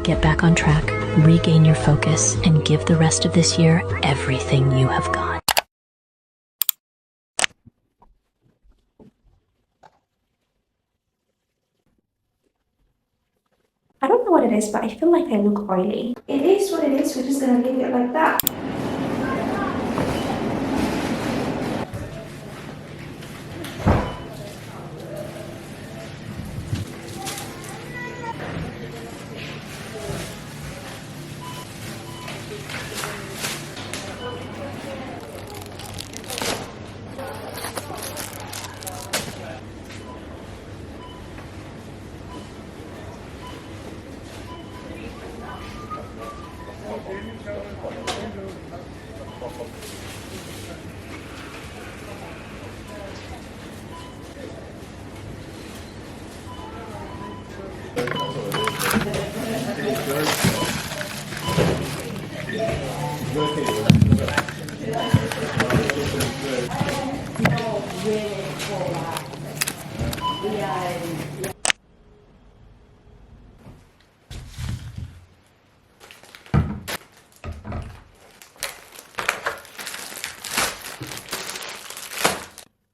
Get back on track, regain your focus, and give the rest of this year everything you have got. I don't know what it is, but I feel like I look oily. It is what it is. We're just gonna leave it like that.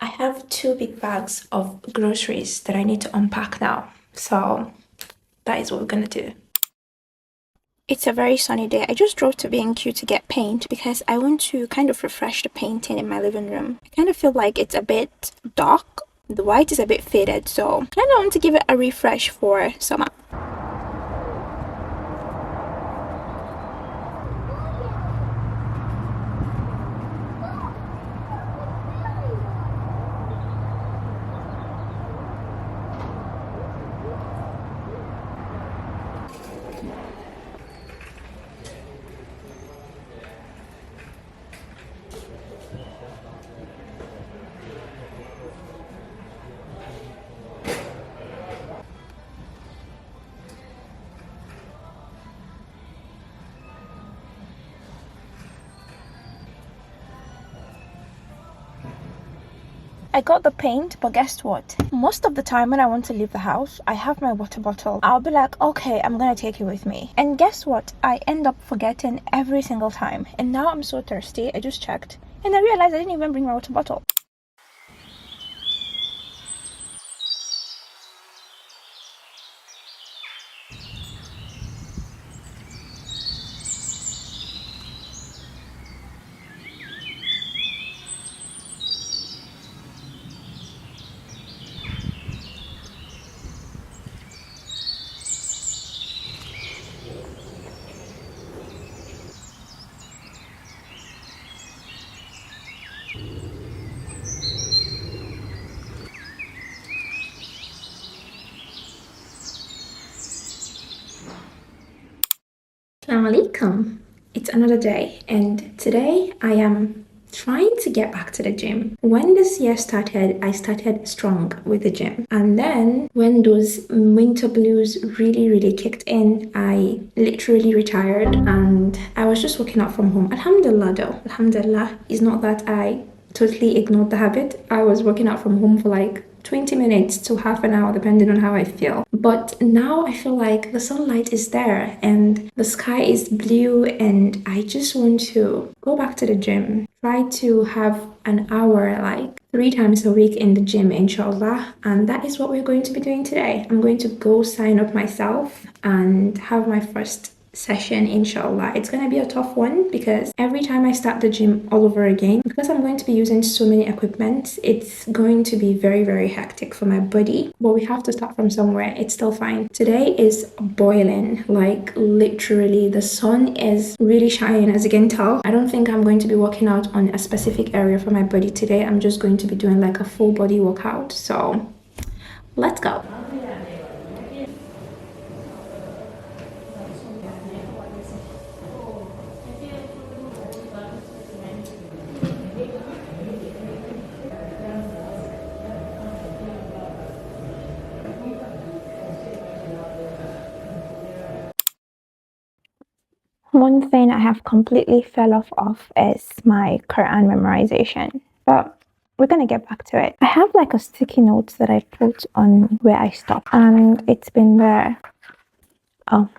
I have 2 big bags of groceries that I need to unpack now. So that is what we're gonna do. It's a very sunny day. I just drove to B&Q to get paint because I want to kind of refresh the painting in my living room. I kind of feel like it's a bit dark. The white is a bit faded, so I kind of want to give it a refresh for summer. I got the paint, but guess what? Most of the time when I want to leave the house, I have my water bottle. I'll be like, okay, I'm gonna take it with me. And guess what? I end up forgetting every single time. And now I'm so thirsty, I just checked. And I realized I didn't even bring my water bottle. Assalamu alaikum. It's another day, and today I am trying to get back to the gym. When this year started, I started strong with the gym, and then when those winter blues really kicked in, I literally retired and I was just working out from home. Alhamdulillah though, alhamdulillah. It's not that I totally ignored the habit. I was working out from home for like 20 minutes to half an hour depending on how I feel. But now I feel like the sunlight is there and the sky is blue, and I just want to go back to the gym. Try to have an hour like 3 times a week in the gym, inshallah. And that is what we're going to be doing today. I'm going to go sign up myself and have my first session, inshallah. It's gonna be a tough one because every time I start the gym all over again, because I'm going to be using so many equipment, it's going to be very hectic for my body. But we have to start from somewhere. It's still fine. Today is boiling, like literally the sun is really shining, as you can tell. I don't think I'm going to be working out on a specific area for my body today. I'm just going to be doing like a full body workout. So let's go. One thing I have completely fell off is my Quran memorization, but we're gonna get back to it. I have like a sticky note that I put on where I stopped, and it's been there. Oh,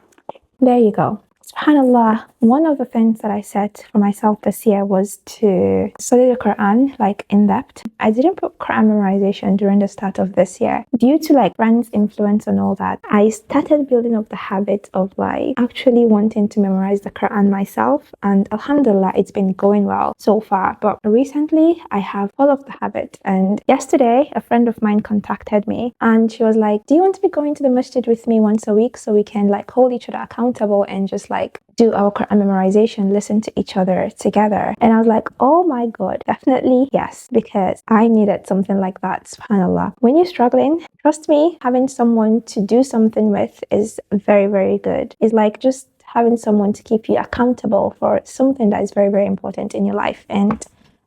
There you go. SubhanAllah, one of the things that I set for myself this year was to study the Quran like in depth. I didn't put Quran memorization during the start of this year due to like friends' influence and all that. I started building up the habit of like actually wanting to memorize the Quran myself, and alhamdulillah, it's been going well so far. But recently I have fall off the habit, and yesterday a friend of mine contacted me and she was like, do you want to be going to the masjid with me once a week so we can like hold each other accountable and just like do our Quran memorization, listen to each other together? And I was like, oh my god, definitely yes, because I needed something like that. SubhanAllah, when you're struggling, trust me, having someone to do something with is very, very good. It's like just having someone to keep you accountable for something that is very, very important in your life, and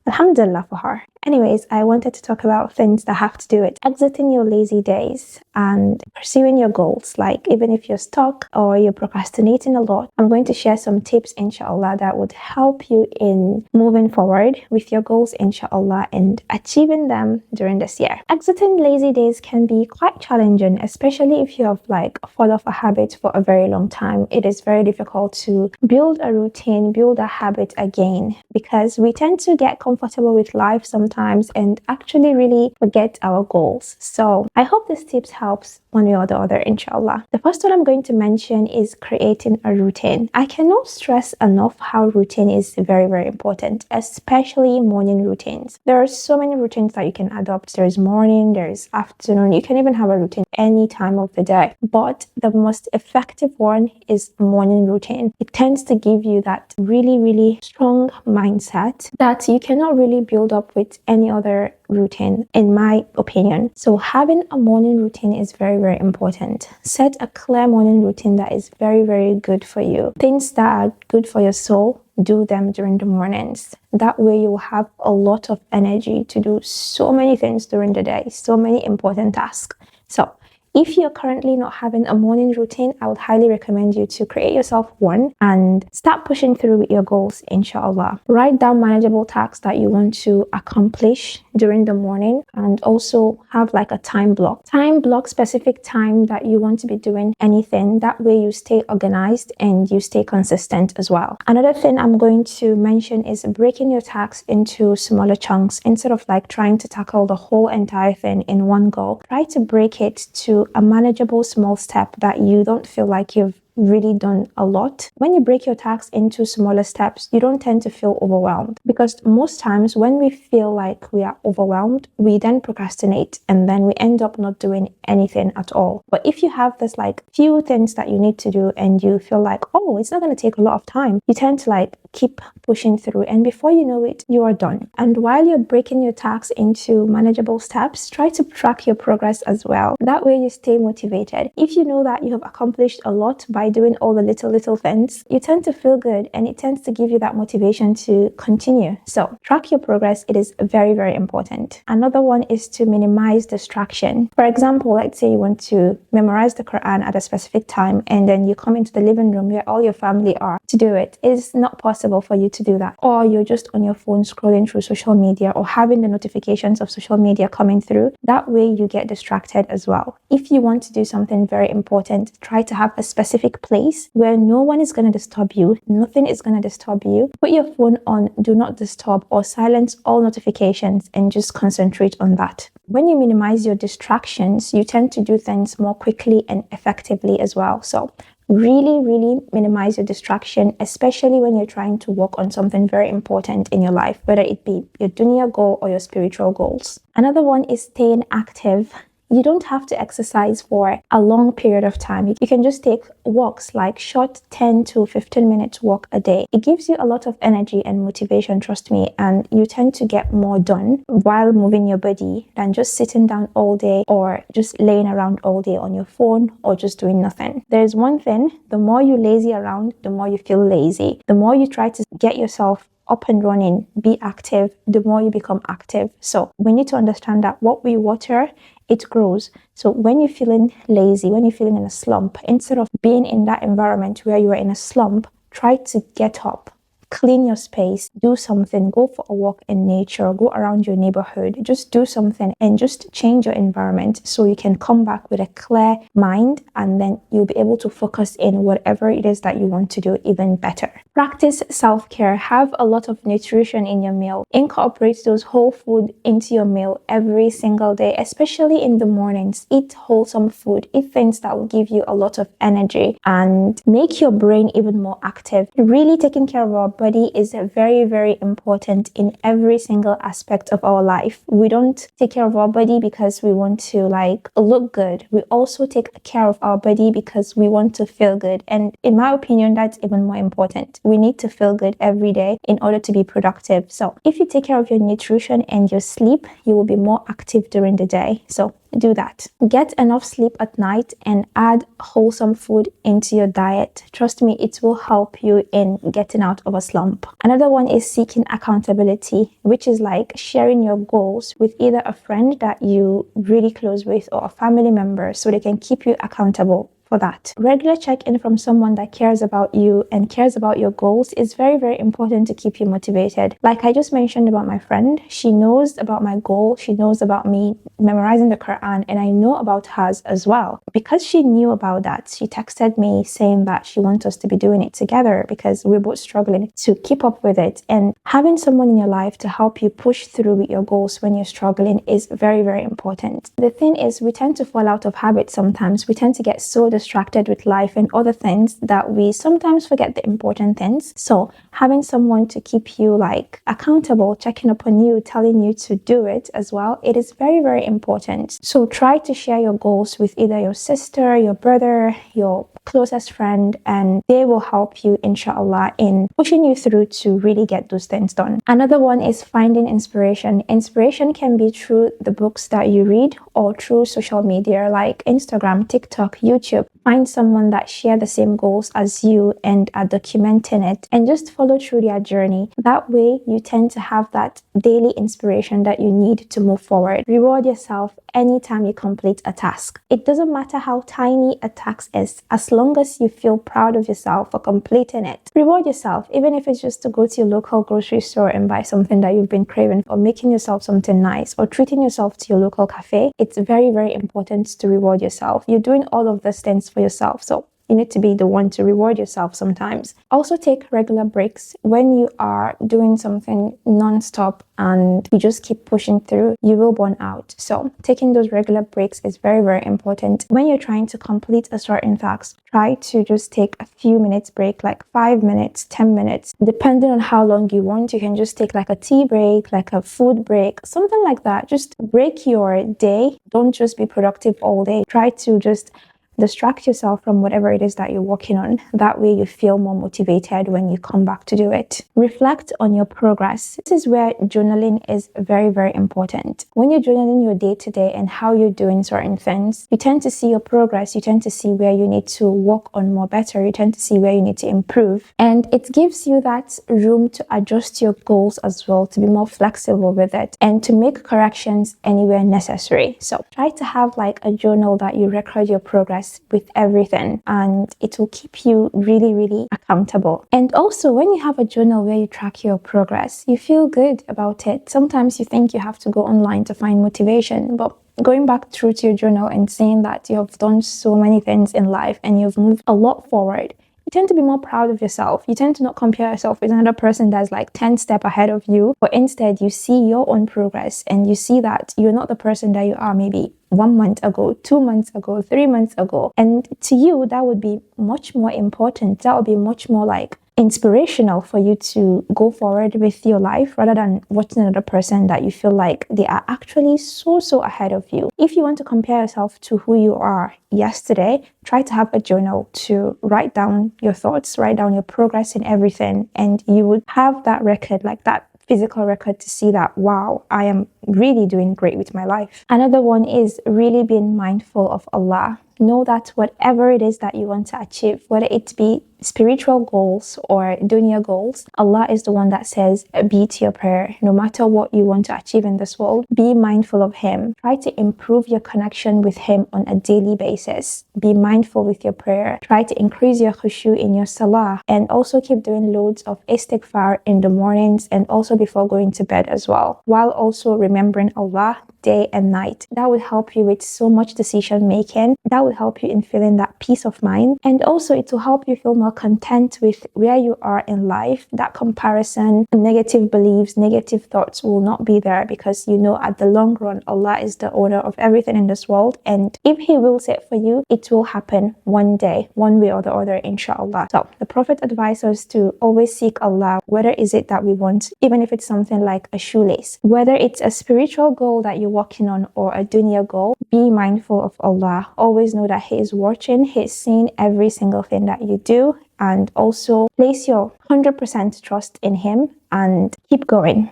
alhamdulillah for her. Anyways, I wanted to talk about things that have to do with exiting your lazy days and pursuing your goals. Like even if you're stuck or you're procrastinating a lot, I'm going to share some tips, inshallah, that would help you in moving forward with your goals, inshallah, and achieving them during this year. Exiting lazy days can be quite challenging, especially if you have like fall off a habit for a very long time. It is very difficult to build a routine, build a habit again, because we tend to get comfortable with life sometimes and actually really forget our goals. So I hope this tips helps one way or the other, inshallah. The first one I'm going to mention is creating a routine. I cannot stress enough how routine is very, very important, especially morning routines. There are so many routines that you can adopt. There's morning, there's afternoon. You can even have a routine any time of the day. But the most effective one is morning routine. It tends to give you that really, really strong mindset that you cannot really build up with any other routine, in my opinion. So having a morning routine is very, very important. Set a clear morning routine that is very, very good for you. Things that are good for your soul, do them during the mornings. That way you will have a lot of energy to do so many things during the day, so many important tasks. So if you're currently not having a morning routine, I would highly recommend you to create yourself one and start pushing through with your goals, inshallah. Write down manageable tasks that you want to accomplish during the morning, and also have like a time block. Time block specific time that you want to be doing anything. That way you stay organized and you stay consistent as well. Another thing I'm going to mention is breaking your tasks into smaller chunks. Instead of like trying to tackle the whole entire thing in one go, try to break it to a manageable small step that you don't feel like you've really done a lot. When you break your tasks into smaller steps, you don't tend to feel overwhelmed, because most times when we feel like we are overwhelmed, we then procrastinate and then we end up not doing anything at all. But if you have this like few things that you need to do and you feel like, oh, it's not going to take a lot of time, you tend to like keep pushing through, and before you know it, you are done. And while you're breaking your tasks into manageable steps, try to track your progress as well. That way you stay motivated. If you know that you have accomplished a lot by doing all the little things, you tend to feel good and it tends to give you that motivation to continue. So track your progress. It is very, very important. Another one is to minimize distraction. For example, let's say you want to memorize the Quran at a specific time and then you come into the living room where all your family are to do it. It is not possible for you to do that. Or you're just on your phone scrolling through social media or having the notifications of social media coming through. That way you get distracted as well. If you want to do something very important, try to have a specific place where no one is going to disturb you, nothing is going to disturb you. Put your phone on do not disturb or silence all notifications and just concentrate on that. When you minimize your distractions, you tend to do things more quickly and effectively as well. So really minimize your distraction, especially when you're trying to work on something very important in your life, whether it be your dunya goal or your spiritual goals. Another one is staying active. You don't have to exercise for a long period of time. You can just take walks, like short 10 to 15 minutes walk a day. It gives you a lot of energy and motivation, trust me, and you tend to get more done while moving your body than just sitting down all day or just laying around all day on your phone or just doing nothing. There's one thing, the more you lazy around, the more you feel lazy. The more you try to get yourself up and running, be active, the more you become active. So we need to understand that what we water, it grows. So when you're feeling lazy, when you're feeling in a slump, instead of being in that environment where you are in a slump, try to get up, clean your space, do something, go for a walk in nature, go around your neighborhood, just do something and just change your environment so you can come back with a clear mind, and then you'll be able to focus in whatever it is that you want to do even better. Practice self-care. Have a lot of nutrition in your meal. Incorporate those whole food into your meal every single day, especially in the mornings. Eat wholesome food. Eat things that will give you a lot of energy and make your brain even more active. Really taking care of our body is very, very important in every single aspect of our life. We don't take care of our body because we want to look good. We also take care of our body because we want to feel good. And in my opinion, that's even more important. We need to feel good every day in order to be productive. So if you take care of your nutrition and your sleep, you will be more active during the day. So do that. Get enough sleep at night and add wholesome food into your diet. Trust me, it will help you in getting out of a slump. Another one is seeking accountability, which is like sharing your goals with either a friend that you really close with or a family member so they can keep you accountable for that. Regular check-in from someone that cares about you and cares about your goals is very, very important to keep you motivated. Like I just mentioned about my friend, she knows about my goal, she knows about me memorizing the Quran, and I know about hers as well. Because she knew about that, she texted me saying that she wants us to be doing it together because we're both struggling to keep up with it. And having someone in your life to help you push through with your goals when you're struggling is very, very important. The thing is, we tend to fall out of habit sometimes. We tend to get so distracted with life and other things that we sometimes forget the important things. So having someone to keep you accountable, checking up on you, telling you to do it as well, it is very, very important. So try to share your goals with either your sister, your brother, your closest friend, and they will help you, inshallah, in pushing you through to really get those things done. Another one is finding inspiration. Inspiration can be through the books that you read or through social media like Instagram, TikTok, YouTube. Find someone that share the same goals as you and are documenting it, and just follow through their journey. That way you tend to have that daily inspiration that you need to move forward. Reward yourself anytime you complete a task. It doesn't matter how tiny a task is, as long as you feel proud of yourself for completing it. Reward yourself, even if it's just to go to your local grocery store and buy something that you've been craving, or making yourself something nice, or treating yourself to your local cafe. It's very, very important to reward yourself. You're doing all of these things for yourself, so you need to be the one to reward yourself sometimes. Also take regular breaks. When you are doing something non-stop and you just keep pushing through, you will burn out. So taking those regular breaks is very, very important. When you're trying to complete a certain task, try to just take a few minutes break, like 5 minutes, 10 minutes. Depending on how long you want, you can just take like a tea break, like a food break, something like that. Just break your day. Don't just be productive all day. Try to just distract yourself from whatever it is that you're working on. That way you feel more motivated when you come back to do it. Reflect on your progress. This is where journaling is very, very important. When you're journaling your day-to-day and how you're doing certain things, you tend to see your progress. You tend to see where you need to work on more better. You tend to see where you need to improve. And it gives you that room to adjust your goals as well, to be more flexible with it and to make corrections anywhere necessary. So try to have like a journal that you record your progress with everything, and it will keep you really, really accountable. And also, when you have a journal where you track your progress, you feel good about it. Sometimes you think you have to go online to find motivation, but going back through to your journal and seeing that you have done so many things in life and you've moved a lot forward, you tend to be more proud of yourself. You tend to not compare yourself with another person that's like 10 steps ahead of you, but instead you see your own progress and you see that you're not the person that you are maybe 1 month ago, 2 months ago, 3 months ago. And to you, that would be much more important. That would be much more like inspirational for you to go forward with your life rather than watching another person that you feel like they are actually so ahead of you. If you want to compare yourself to who you are yesterday, try to have a journal to write down your thoughts, write down your progress in everything, and you would have that record, like that physical record, to see that, wow, I am really doing great with my life. Another one is really being mindful of Allah. Know that whatever it is that you want to achieve, whether it be spiritual goals or dunya goals, Allah is the one that says, beat your prayer. No matter what you want to achieve in this world, be mindful of Him. Try to improve your connection with Him on a daily basis. Be mindful with your prayer. Try to increase your khushu in your salah, and also keep doing loads of istighfar in the mornings and also before going to bed as well, while also remembering Allah day and night. That would help you with so much decision making. That would help you in feeling that peace of mind, and also it will help you feel more content with where you are in life. That comparison, negative beliefs, negative thoughts will not be there, because you know at the long run Allah is the owner of everything in this world, and if He wills it for you, it will happen one day, one way or the other, inshallah. So the Prophet advised us to always seek Allah. Whether is it that we want, even if it's something like a shoelace, whether it's a spiritual goal that you're working on or a dunya goal, be mindful of Allah. Always know that He is watching, He is seeing every single thing that you do, and also place your 100% trust in Him and keep going,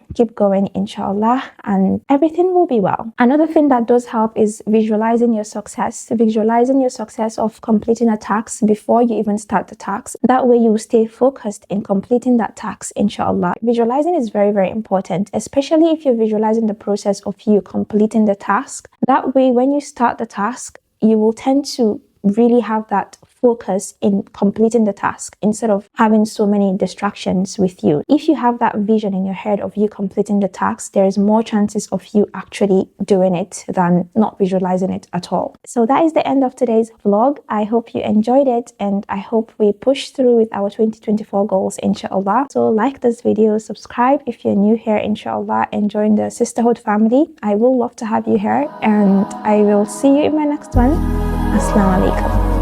inshallah, and everything will be well. Another thing that does help is visualizing your success of completing a task before you even start the task. That way you stay focused in completing that task, inshallah. Visualizing is very, very important, especially if you're visualizing the process of you completing the task. That way when you start the task, you will tend to really have that focus in completing the task instead of having so many distractions with you. If you have that vision in your head of you completing the task, there is more chances of you actually doing it than not visualizing it at all. So that is the end of today's vlog. I hope you enjoyed it, and I hope we push through with our 2024 goals, inshallah. So like this video, subscribe if you're new here, inshallah, and join the sisterhood family. I will love to have you here, and I will see you in my next one. Assalamu alaikum.